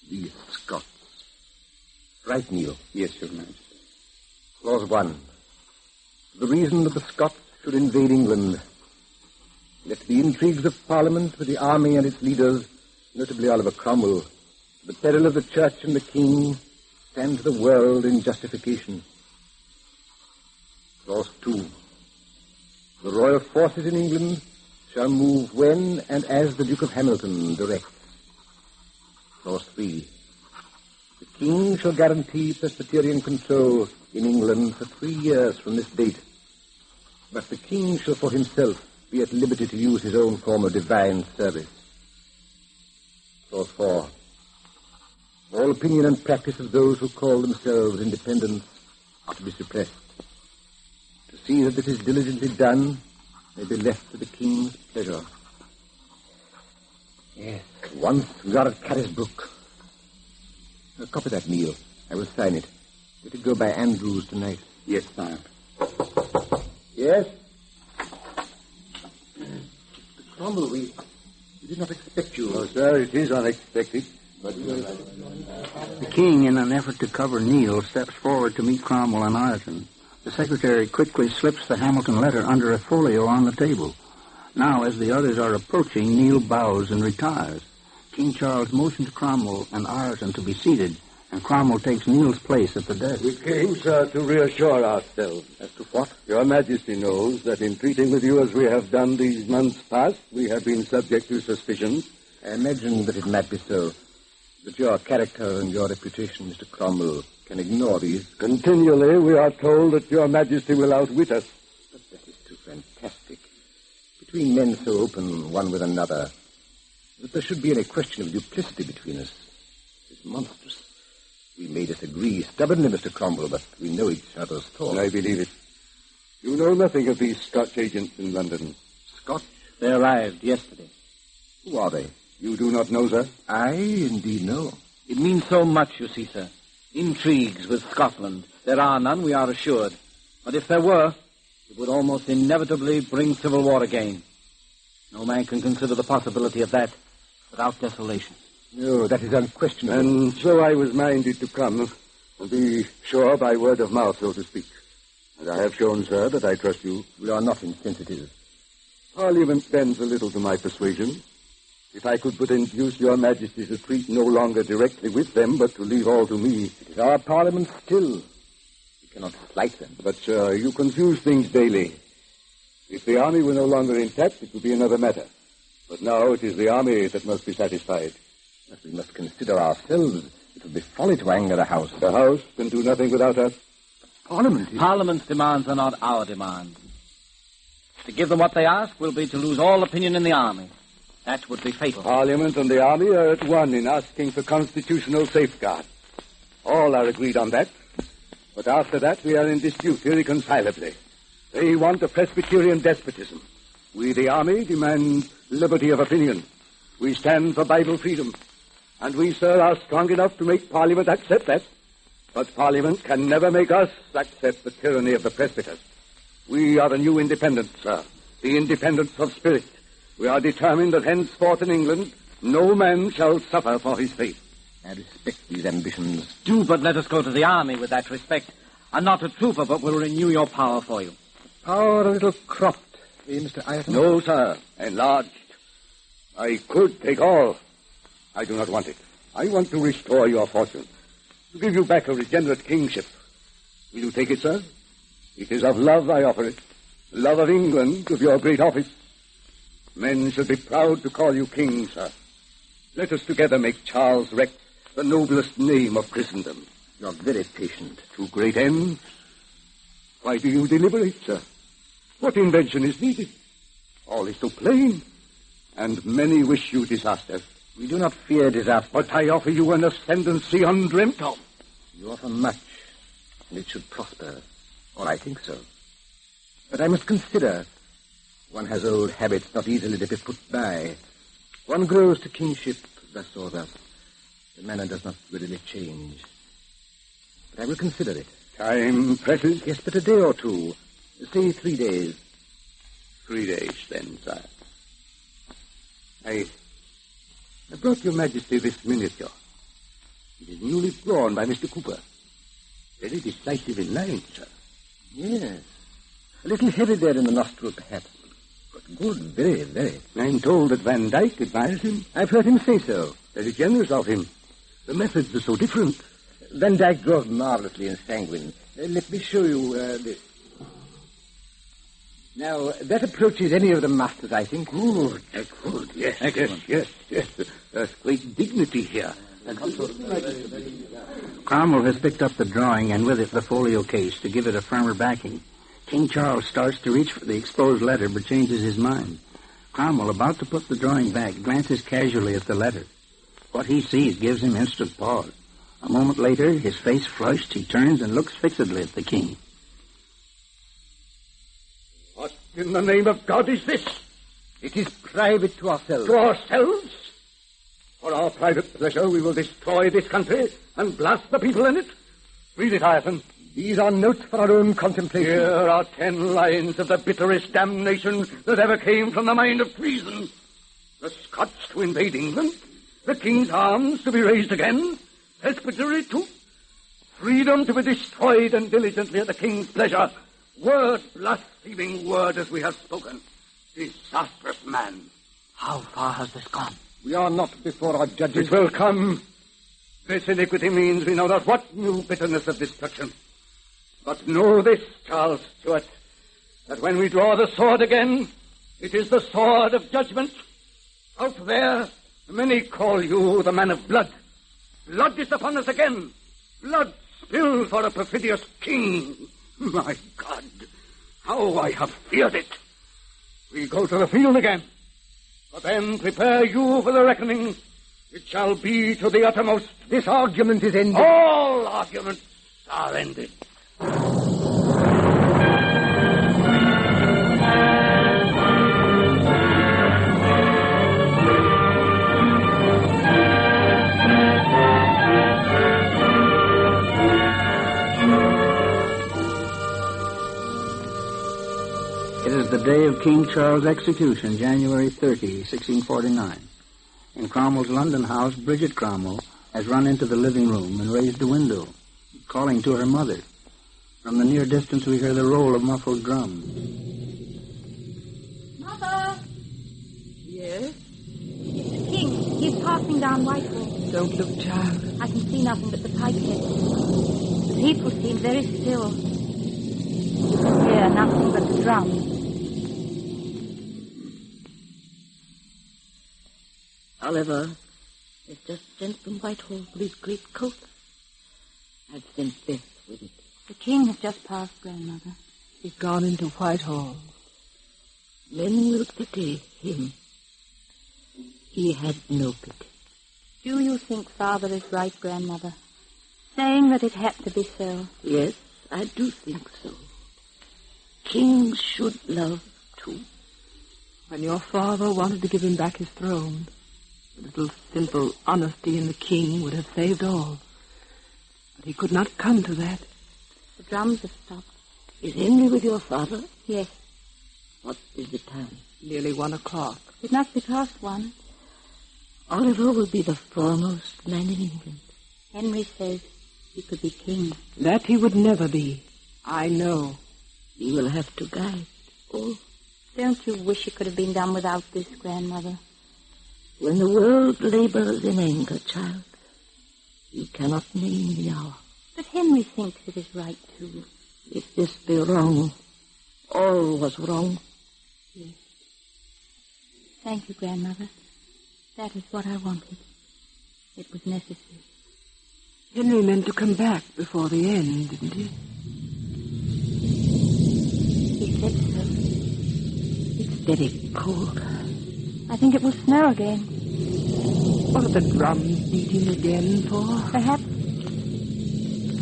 these Scots. Right, Neil? Yes, Your Majesty. Clause 1. The reason that the Scots should invade England. Let the intrigues of Parliament with the army and its leaders, notably Oliver Cromwell, the peril of the Church and the King, stand to the world in justification. Clause 2. The royal forces in England shall move when and as the Duke of Hamilton directs. Clause 3. The King shall guarantee Presbyterian control in England for 3 years from this date. But the King shall for himself be at liberty to use his own form of divine service. Clause 4. All opinion and practice of those who call themselves independents are to be suppressed. To see that this is diligently done may be left to the King's pleasure. Yes, once we are at Carisbrooke. Copy that, Neil. I will sign it. Let it go by Andrews tonight. Yes, sire. Yes? Mr. Cromwell, we did not expect you. Oh, sir, it is unexpected. But the King, in an effort to cover Neil, steps forward to meet Cromwell and Ireton. The secretary quickly slips the Hamilton letter under a folio on the table. Now, as the others are approaching, Neil bows and retires. King Charles motions Cromwell and Ireton to be seated, and Cromwell takes Neil's place at the desk. we came, sir, to reassure ourselves. As to what? Your Majesty knows that in treating with you as we have done these months past, we have been subject to suspicion. I imagine that it might be so. But your character and your reputation, Mr. Cromwell, can ignore these. Continually, we are told that your Majesty will outwit us. But that is too fantastic. Between men so open one with another, that there should be any question of duplicity between us is monstrous. We may disagree stubbornly, Mr. Cromwell, but we know each other's thoughts. I believe it. You know nothing of these Scotch agents in London. Scotch? They arrived yesterday. Who are they? You do not know, sir? I indeed know. It means so much, you see, sir. Intrigues with Scotland. There are none, we are assured. But if there were, it would almost inevitably bring civil war again. No man can consider the possibility of that without desolation. No, that is unquestionable. And so I was minded to come and be sure by word of mouth, so to speak. And I have shown, sir, that I trust you. We are not insensitive. Parliament bends a little to my persuasion. If I could but induce your Majesty to treat no longer directly with them, but to leave all to me. It is our Parliament still. We cannot slight them. But, sir, you confuse things daily. If the army were no longer intact, it would be another matter. But now it is the army that must be satisfied. But we must consider ourselves. It would be folly to anger the House. The House can do nothing without us. Parliament is... Parliament's demands are not our demands. To give them what they ask will be to lose all opinion in the army. That would be fatal. Parliament and the army are at one in asking for constitutional safeguards. All are agreed on that. But after that, we are in dispute irreconcilably. They want a Presbyterian despotism. We, the army, demand liberty of opinion. We stand for Bible freedom. And we, sir, are strong enough to make Parliament accept that. But Parliament can never make us accept the tyranny of the presbyters. We are the new independents, sir. The independents of spirit. We are determined that henceforth in England, no man shall suffer for his faith. I respect these ambitions. Do but let us go to the army with that respect. I'm not a trooper, but will renew your power for you. Power a little cropped, Mr. Ireton? No, sir. Enlarged. I could take all. I do not want it. I want to restore your fortune. to give you back a regenerate kingship. Will you take it, sir? It is of love I offer it. Love of England, of your great office. Men should be proud to call you king, sir. Let us together make Charles Rex the noblest name of Christendom. You're very patient. To great ends. Why do you deliberate, sir? What invention is needed? All is so plain. And many wish you disaster. We do not fear disaster. But I offer you an ascendancy undreamt of. You offer much, and it should prosper. Or I think so. But I must consider. One has old habits not easily to be put by. One grows to kingship thus or thus. The manner does not readily change. But I will consider it. Time presses? Yes, but a day or two. Say 3 days. 3 days, then, sire. I brought your Majesty this miniature. It is newly drawn by Mr. Cooper. Very decisive in line, sir. Yes. A little heavy there in the nostril, perhaps. But good, very, very. I'm told that Van Dyck admires him. I've heard him say so. Very generous of him. The methods are so different. Van Dyck draws marvelously in sanguine. Let me show you this. Now, that approaches any of the masters, I think. Good, good. Yes, excellent. Yes. There's great dignity here. Cromwell has picked up the drawing and with it the folio case to give it a firmer backing. King Charles starts to reach for the exposed letter but changes his mind. Cromwell, about to put the drawing back, glances casually at the letter. What he sees gives him instant pause. A moment later, his face flushed, he turns and looks fixedly at the king. What in the name of God is this? It is private to ourselves. To ourselves? For our private pleasure, we will destroy this country and blast the people in it? Read it, Ireton. These are notes for our own contemplation. Here are 10 lines of the bitterest damnation that ever came from the mind of treason. The Scots to invade England, the king's arms to be raised again, presbytery to freedom to be destroyed and diligently at the king's pleasure. Word, blaspheming word, as we have spoken. Disastrous man. How far has this gone? We are not before our judges. It will come. This iniquity means we know not what new bitterness of destruction. But know this, Charles Stuart, that when we draw the sword again, it is the sword of judgment. Out there, many call you the man of blood. Blood is upon us again. Blood spilled for a perfidious king. My God, how I have feared it. We go to the field again. But then prepare you for the reckoning. It shall be to the uttermost. This argument is ended. All arguments are ended. It is the day of King Charles' execution, January 30, 1649. In Cromwell's London house, Bridget Cromwell has run into the living room and raised the window, calling to her mother. From the near distance, we hear the roll of muffled drums. Mother! Yes? It's the king. He's passing down Whitehall. Don't look, child. I can see nothing but the pikehead. The people seem very still. You can hear nothing but the drums. Oliver is just sent from Whitehall for his great coat. I've sent Beth with it. The king has just passed, Grandmother. He's gone into Whitehall. Men will pity him. He had no pity. Do you think Father is right, Grandmother? Saying that it had to be so. Yes, I do think so. Kings should love, too. When your father wanted to give him back his throne, a little simple honesty in the king would have saved all. But he could not come to that. The drums have stopped. Is Henry with your father? Yes. What is the time? Nearly 1 o'clock. It must be past 1. Oliver will be the foremost man in England. Henry says he could be king. That he would never be. I know. He will have to guide. Oh. Don't you wish it could have been done without this, Grandmother? When the world labors in anger, child, You cannot name the hour. But Henry thinks it is right to. If this be wrong, all was wrong. Yes. Thank you, Grandmother. That is what I wanted. It was necessary. Henry meant to come back before the end, didn't he? He said so. It's very cold. I think it will snow again. What are the drums beating again for? Perhaps.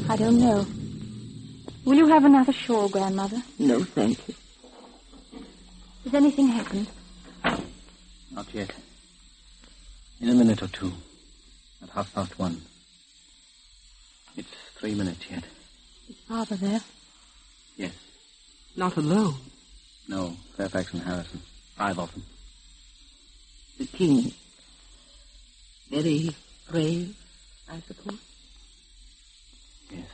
I don't know. Will you have another shawl, Grandmother? No, thank you. Has anything happened? Not yet. In a minute or two. At 1:30. It's 3 minutes yet. Is Father there? Yes. Not alone? No, Fairfax and Harrison. 5 of them. The king. Very brave, I suppose. Yes.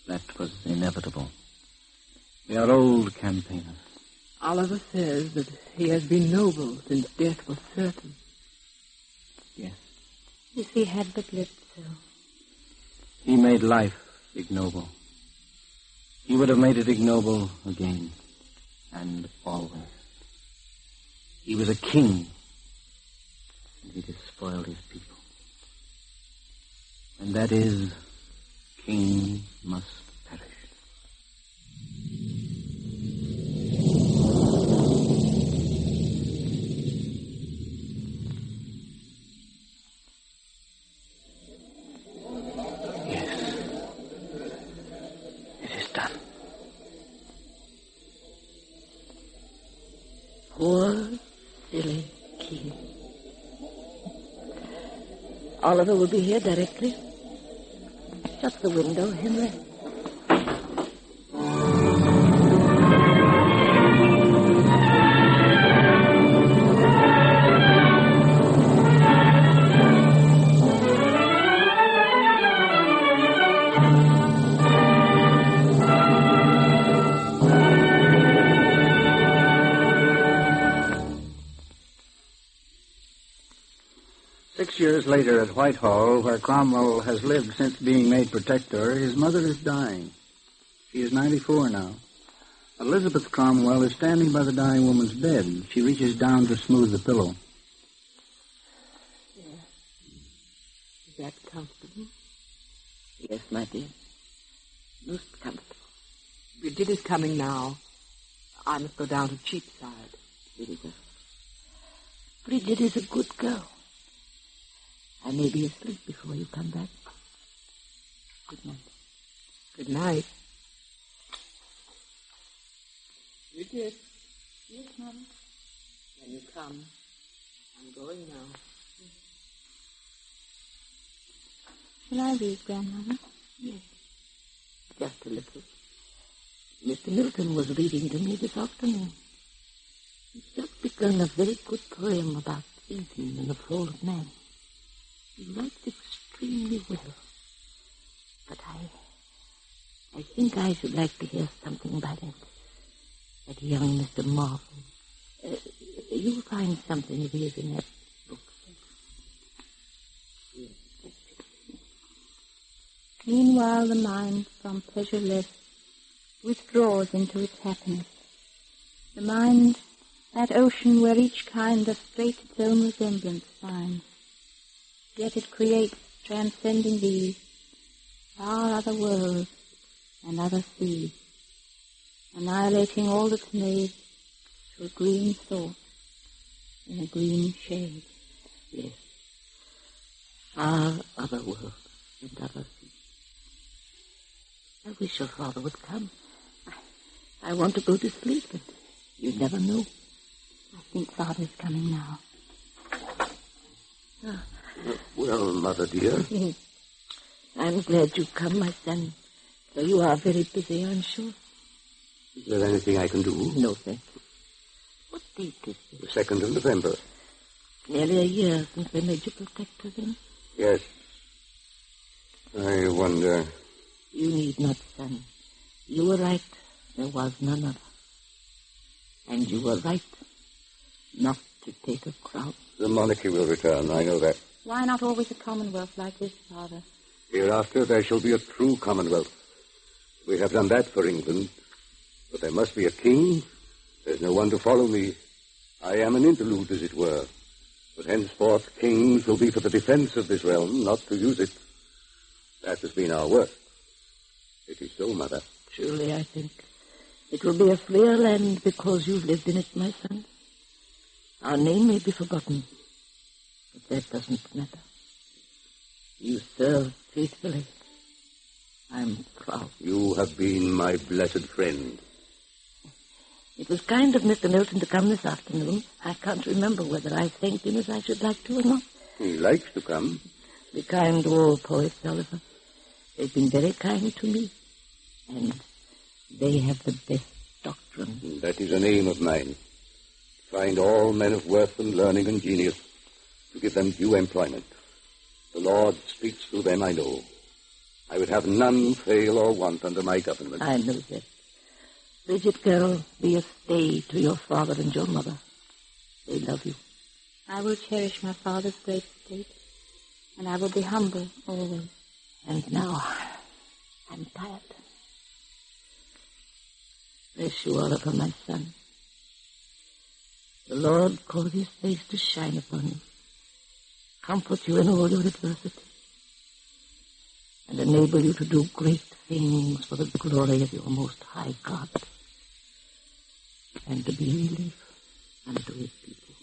That was inevitable. We are old campaigners. Oliver says that he has been noble since death was certain. Yes. If he had but lived so. He made life ignoble. He would have made it ignoble again. And always. He was a king. And he despoiled his people. And that is, king must perish. Poor, silly king. Oliver will be here directly. Shut the window, Henry. 6 years later at Whitehall, where Cromwell has lived since being made protector, his mother is dying. She is 94 now. Elizabeth Cromwell is standing by the dying woman's bed. She reaches down to smooth the pillow. Yes. Is that comfortable? Yes, my dear. Most comfortable. Bridget is coming now. I must go down to Cheapside. Very well. Bridget is a good girl. I may be asleep before you come back. Good night. Good night. Bridget. Yes, Mother. When you come, I'm going now. Shall I read, Grandmother? Yes. Just a little. Mr. Milton was reading to me this afternoon. He's just begun a very good poem about Satan and the fall of man. He writes extremely well. But I think I should like to hear something by that young Mr. Marvin. You'll find something of his in that book. Meanwhile, the mind from pleasureless withdraws into its happiness. The mind, that ocean where each kind doth straight its own resemblance find. Yet it creates, transcending these, far other worlds and other seas, annihilating all that's made to a green thought in a green shade. Yes. Far other worlds and other seas. I wish your father would come. I want to go to sleep, but you never know. I think Father's coming now. Well, Mother dear. I'm glad you've come, my son. So you are very busy, I'm sure. Is there anything I can do? No, thank you. What date is it? The 2nd of November. Nearly a year since they made you protector then. Yes. I wonder. You need not, son. You were right. There was none other. And you were right not to take a crown. The monarchy will return, I know that. Why not always a Commonwealth like this, Father? Hereafter there shall be a true Commonwealth. We have done that for England. But there must be a king. There's no one to follow me. I am an interlude, as it were. But henceforth, kings will be for the defense of this realm, not to use it. That has been our work. It is so, Mother. Truly, I think it will be a freer land because you've lived in it, my son. Our name may be forgotten, but that doesn't matter. You served faithfully. I'm proud. You have been my blessed friend. It was kind of Mr. Milton to come this afternoon. I can't remember whether I thanked him as I should like to or not. He likes to come. Be kind to all poets, Oliver. They've been very kind to me. And they have the best doctrine. That is an aim of mine. Find all men of worth and learning and genius, to give them due employment. The Lord speaks through them, I know. I would have none fail or want under my government. I know that. Bridget, girl, be a stay to your father and your mother. They love you. I will cherish my father's great estate, and I will be humble always. And now, I'm tired. Bless you, Oliver, my son. The Lord cause his face to shine upon you, comfort you in all your adversity, and enable you to do great things for the glory of your most high God, and to be a relief unto his people.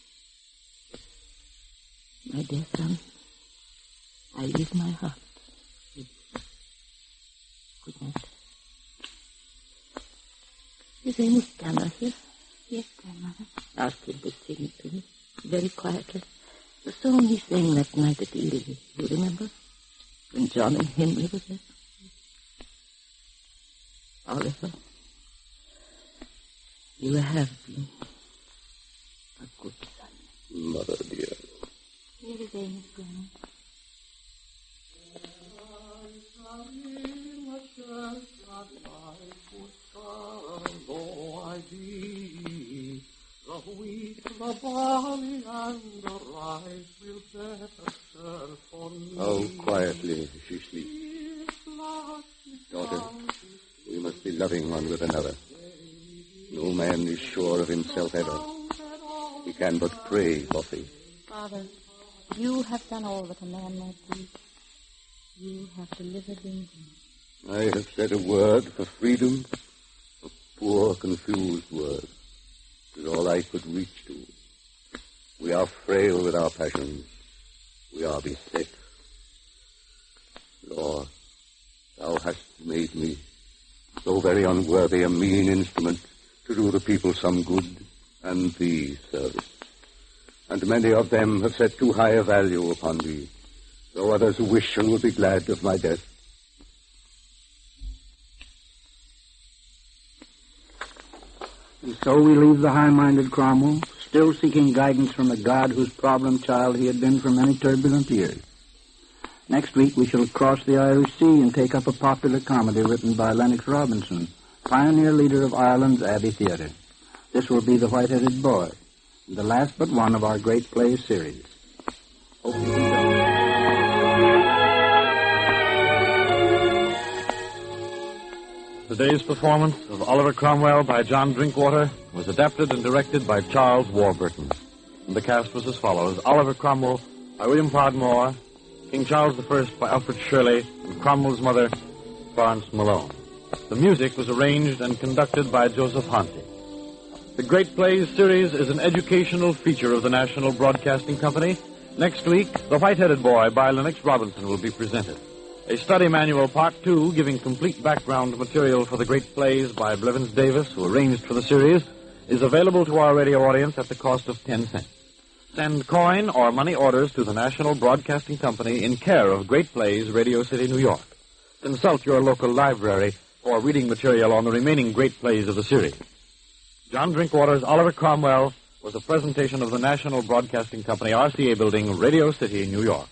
My dear son, I leave my heart with you. Good night. Is Amos Tanner here? Yes, grandmother. Ask him to sing to me, very quietly. The song he sang that night at Ely, you remember? When John and Henry were there. Oliver, you have been a good son. Mother, dear. Here is Amos, Grandma. The wheat, the barley, and the rice will better serve for me. How quietly she sleeps. Daughter, we must be loving one with another. No man is sure of himself ever. He can but pray for faith. Father, you have done all that a man might do. You have delivered England. I have said a word for freedom, a poor, confused word. It is all I could reach to. We are frail with our passions. We are beset. Lord, thou hast made me so very unworthy a mean instrument to do the people some good and thee service. And many of them have set too high a value upon thee, though others wish and will be glad of my death. And so we leave the high-minded Cromwell, still seeking guidance from the God whose problem child he had been for many turbulent years. Next week we shall cross the Irish Sea and take up a popular comedy written by Lennox Robinson, pioneer leader of Ireland's Abbey Theatre. This will be The White-Headed Boy, the last but one of our great plays series. Hope you enjoy. Today's performance of Oliver Cromwell by John Drinkwater was adapted and directed by Charles Warburton. And the cast was as follows: Oliver Cromwell by William Podmore, King Charles I by Alfred Shirley, and Cromwell's mother, Florence Malone. The music was arranged and conducted by Joseph Honti. The Great Plays series is an educational feature of the National Broadcasting Company. Next week, The White-Headed Boy by Lennox Robinson will be presented. A study manual, Part 2, giving complete background material for the Great Plays by Blevins Davis, who arranged for the series, is available to our radio audience at the cost of 10 cents. Send coin or money orders to the National Broadcasting Company in care of Great Plays, Radio City, New York. Consult your local library for reading material on the remaining Great Plays of the series. John Drinkwater's Oliver Cromwell was a presentation of the National Broadcasting Company, RCA Building, Radio City, New York.